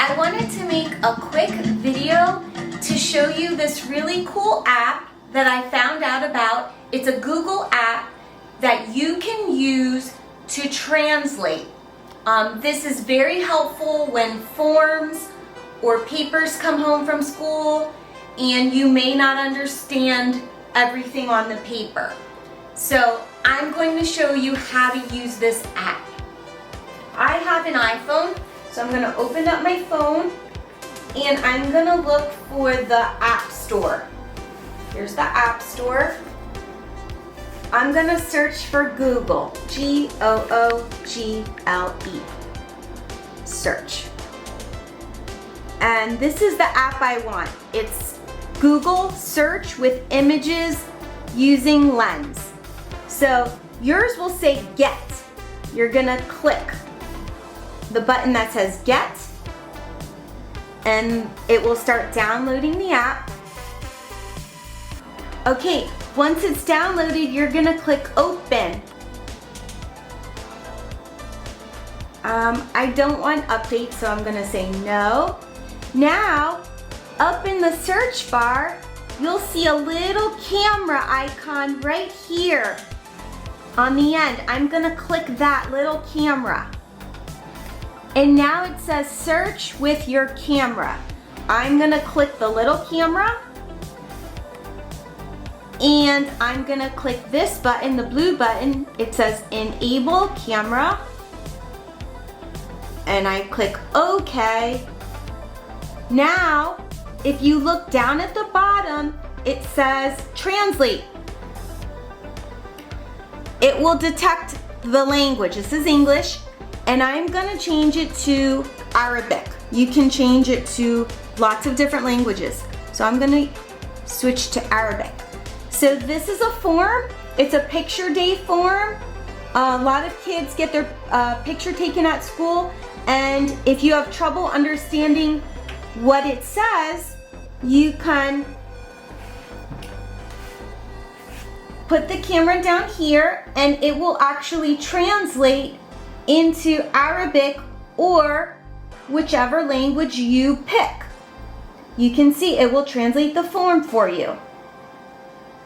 I wanted to make a quick video to show you this really cool app that I found out about. It's a Google app that you can use to translate. This is very helpful when forms or papers come home from school and you may not understand everything on the paper. So I'm going to show you how to use this app. I have an iPhone, so I'm going to open up my phone and I'm going to look for the App Store. Here's the App Store. I'm going to search for Google, Google, search. And this is the app I want. It's Google search with images using Lens. So yours will say get. You're going to click the button that says get and it will start downloading the app. Okay, once it's downloaded, you're gonna click open. I don't want update, so I'm gonna say no. Now, up in the search bar, you'll see a little camera icon right here on the end. I'm gonna click that little camera. And now it says search with your camera. I'm gonna click the little camera and I'm gonna click this button, the blue button. It says enable camera and I click OK. Now, if you look down at the bottom, it says translate. It will detect the language. This is English. And I'm gonna change it to Arabic. You can change it to lots of different languages. So I'm gonna switch to Arabic. So this is a form. It's a picture day form. A lot of kids get their picture taken at school. And if you have trouble understanding what it says, you can put the camera down here and it will actually translate into Arabic or whichever language you pick. You can see it will translate the form for you.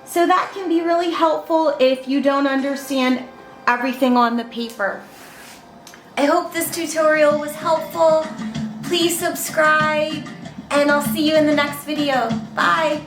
So that can be really helpful if you don't understand everything on the paper. I hope this tutorial was helpful. Please subscribe and I'll see you in the next video. Bye.